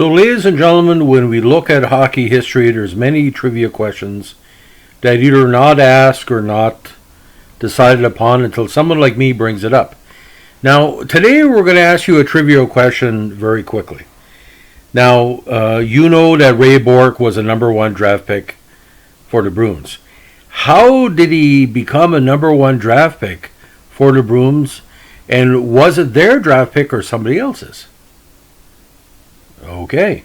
So, ladies and gentlemen, when we look at hockey history, there's many trivia questions that either not asked or not decided upon until someone like me brings it up. Now, today we're going to ask you a trivia question very quickly. Now, you know that Ray Bourque was a number one draft pick for the Bruins. How did he become a number one draft pick for the Bruins? And was it their draft pick or somebody else's? Okay,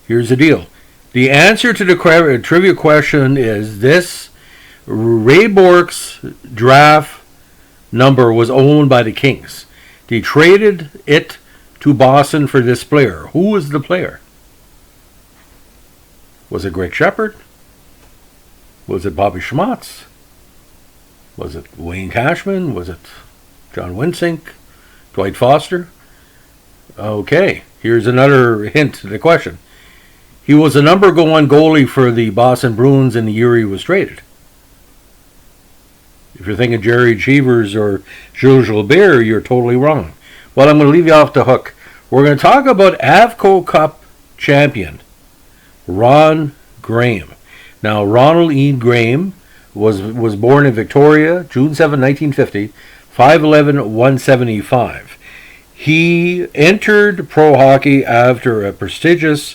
here's the deal. The answer to the trivia question is this: Ray Bourque's draft number was owned by the Kings. They traded it to Boston for this player. Who was the player? Was it Greg Shepard? Was it Bobby Schmatz? Was it Wayne Cashman? Was it John Winsink? Dwight Foster? Okay, here's another hint to the question. He was a number one goalie for the Boston Bruins in the year he was traded. If you're thinking Jerry Cheevers or Jules Gilbert, you're totally wrong. Well, I'm going to leave you off the hook. We're going to talk about HHOF Cup champion Ron Grahame. Now, Ronald E. Grahame was born in Victoria, June 7, 1950, 5'11", 175. He entered pro hockey after a prestigious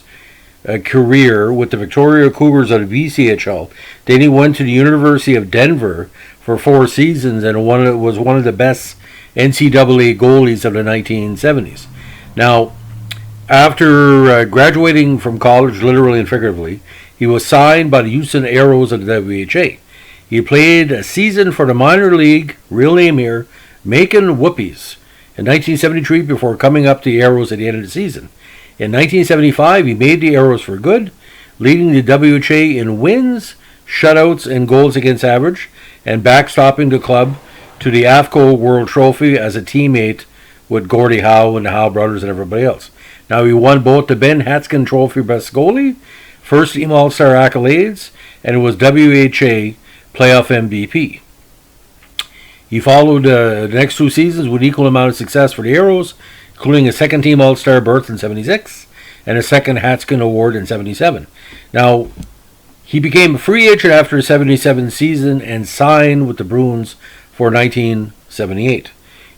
career with the Victoria Cougars of the VCHL. Then he went to the University of Denver for 4 seasons and was one of the best NCAA goalies of the 1970s. Now, after graduating from college, literally and figuratively, he was signed by the Houston Aeros of the WHA. He played a season for the minor league, real name here, Macon Whoopies, in 1973 before coming up to the Aeros at the end of the season. In 1975, he made the Aeros for good, leading the WHA in wins, shutouts, and goals against average, and backstopping the club to the AFCO World Trophy as a teammate with Gordie Howe and the Howe brothers and everybody else. Now, he won both the Ben Hatskin Trophy Best Goalie, First Team All-Star accolades, and was WHA Playoff MVP. He followed the next 2 seasons with equal amount of success for the Aeros, including a second-team All-Star berth in 76 and a second Hatskin Award in 77. Now, he became a free agent after the 77 season and signed with the Bruins for 1978.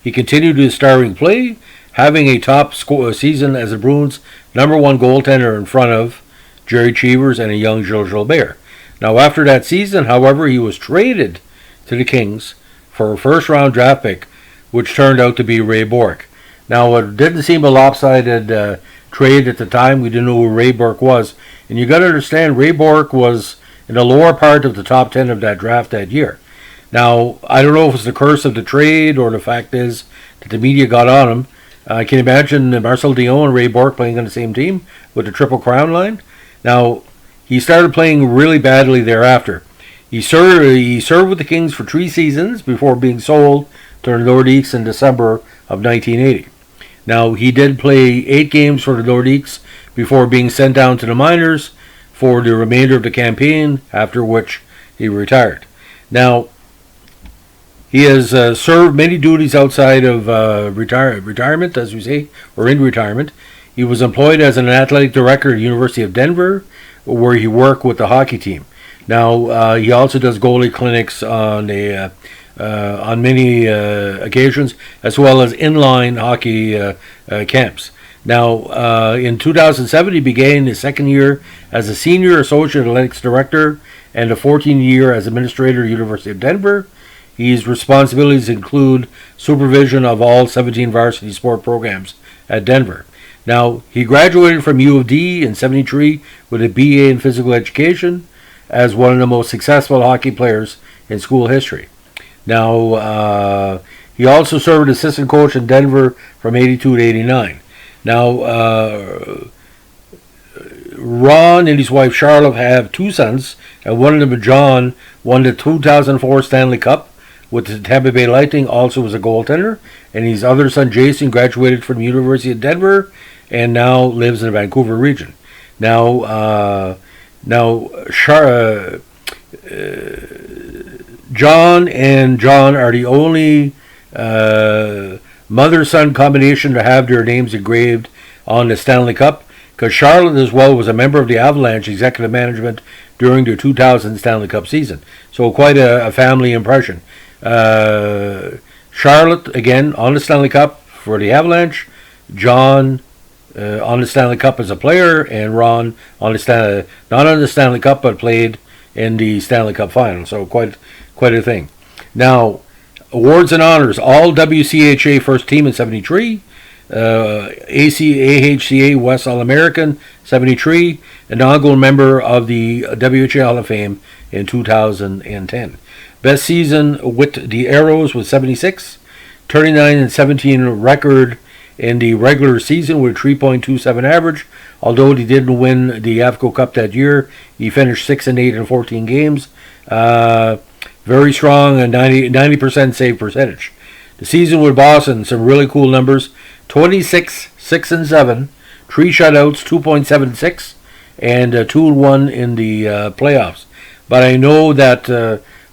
He continued his starring play, having a top season as the Bruins' number one goaltender in front of Jerry Cheevers and a young Gilles Gilbert. Now, after that season, however, he was traded to the Kings for a first-round draft pick, which turned out to be Ray Bourque. Now, it didn't seem a lopsided trade at the time. We didn't know who Ray Bourque was. And you got to understand, Ray Bourque was in the lower part of the top 10 of that draft that year. Now, I don't know if it's the curse of the trade or the fact is that the media got on him. I can imagine Marcel Dion and Ray Bourque playing on the same team with the Triple Crown line. Now, he started playing really badly thereafter. He served with the Kings for 3 seasons before being sold to the Nordiques in December of 1980. Now, he did play 8 games for the Nordiques before being sent down to the minors for the remainder of the campaign, after which he retired. Now, he has served many duties outside of retirement, as we say, or in retirement. He was employed as an athletic director at the University of Denver, where he worked with the hockey team. Now, he also does goalie clinics on many occasions, as well as inline hockey camps. Now, in 2007, he began his second year as a senior associate athletics director and a 14th year as administrator at the University of Denver. His responsibilities include supervision of all 17 varsity sport programs at Denver. Now, he graduated from U of D in 73 with a BA in physical education as one of the most successful hockey players in school history. Now, he also served as assistant coach in Denver from 82 to 89. Now, Ron and his wife Charlotte have 2 sons, and one of them, John, won the 2004 Stanley Cup with the Tampa Bay Lightning, also was a goaltender, and his other son, Jason, graduated from the University of Denver and now lives in the Vancouver region. Now, John and John are the only mother-son combination to have their names engraved on the Stanley Cup. because Charlotte as well was a member of the Avalanche executive management during their 2000 Stanley Cup season. So quite a family impression. Charlotte, again, on the Stanley Cup for the Avalanche. John on the Stanley Cup as a player, and Ron on the not on the Stanley Cup, but played in the Stanley Cup final. So quite a thing. Now, awards and honors. All WCHA first team in 73. AHCA West All-American 73, inaugural member of the WHA Hall of Fame in 2010. Best season with the Arrows was 76, 39-17 record in the regular season with a 3.27 average. Although he didn't win the HHOF Cup that year, he finished 6-8 in 14 games. Very strong and 90% save percentage. The season with Boston, some really cool numbers. 26, 6-7, 3 shutouts, 2.76, and 2-1 in the playoffs. But I know that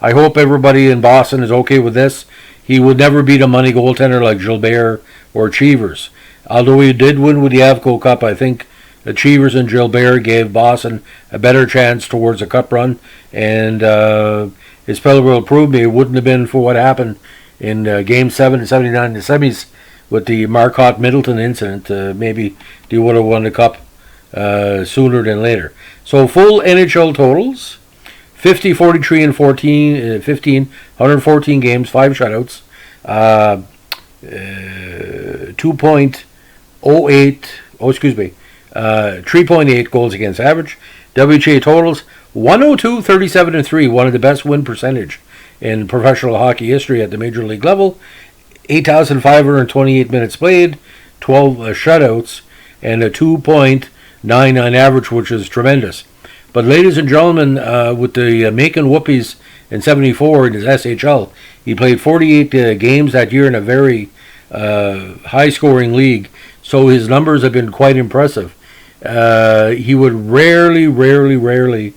I hope everybody in Boston is okay with this. He would never beat a money goaltender like Gilbert or Cheevers. Although he did win with the HHOF Cup, I think Cheevers and Gilbert gave Boston a better chance towards a cup run. And his fellow will prove me it wouldn't have been for what happened in Game 7 and 79 in the semis with the Marcotte Middleton incident. Maybe they would have won the cup sooner than later. So full NHL totals: 50, 43, and 14, 15, 114 games, 5 shutouts, 3.8 goals against average. WHA totals: 102, 37, and 3, one of the best win percentage in professional hockey history at the major league level. 8,528 minutes played, 12 shutouts, and a 2.99 average, which is tremendous. But ladies and gentlemen, with the Macon Whoopies in 74 in his SHL, he played 48 games that year in a very high-scoring league, so his numbers have been quite impressive. He would rarely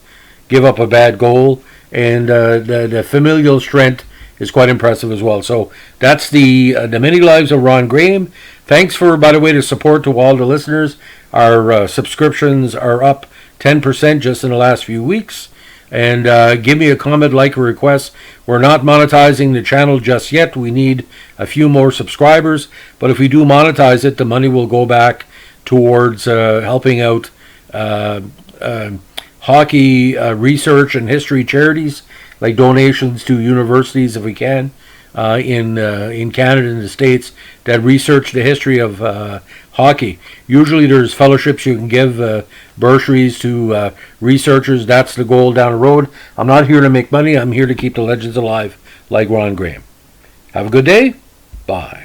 give up a bad goal, and the familial strength is quite impressive as well. So that's the many lives of Ron Grahame. Thanks for, by the way, the support to all the listeners. Our subscriptions are up 10% just in the last few weeks. And give me a comment, like, or request. We're not monetizing the channel just yet. We need a few more subscribers. But if we do monetize it, the money will go back towards helping out hockey research and history charities, like donations to universities, if we can, in Canada and the States, that research the history of hockey. Usually there's fellowships you can give, bursaries to researchers. That's the goal down the road. I'm not here to make money. I'm here to keep the legends alive, like Ron Grahame. Have a good day. Bye.